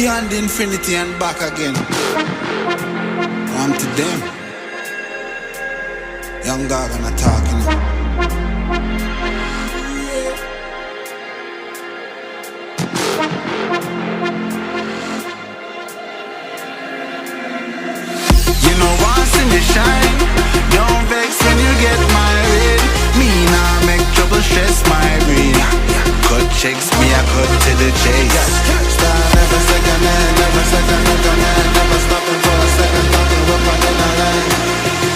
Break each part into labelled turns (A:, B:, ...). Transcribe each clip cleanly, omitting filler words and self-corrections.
A: beyond infinity and back again. On to them. Young dog and a talking. You know want see me shine. Don't vex when you get married. Me nah make trouble stress my brain. Cut checks me I cut to the chase. Start never second hand, never second hand, never stopping for a second, talking up on the line.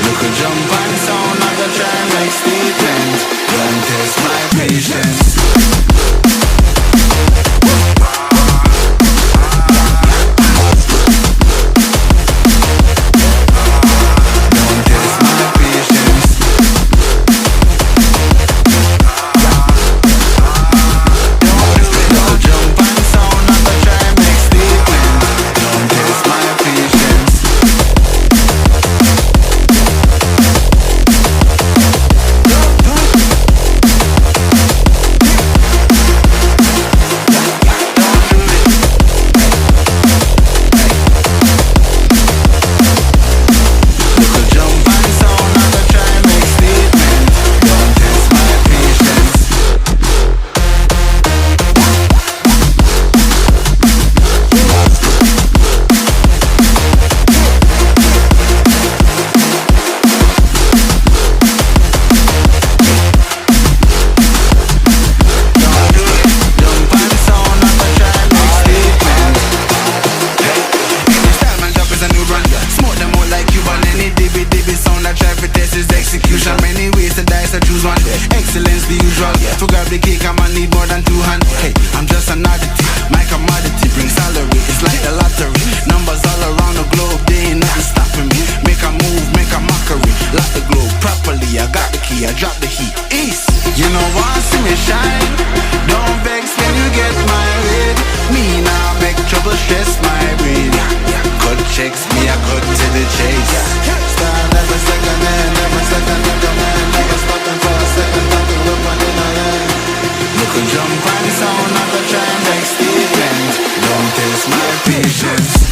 A: Look a jump and sound, I go try and make statements. Don't test my patience.
B: Patience.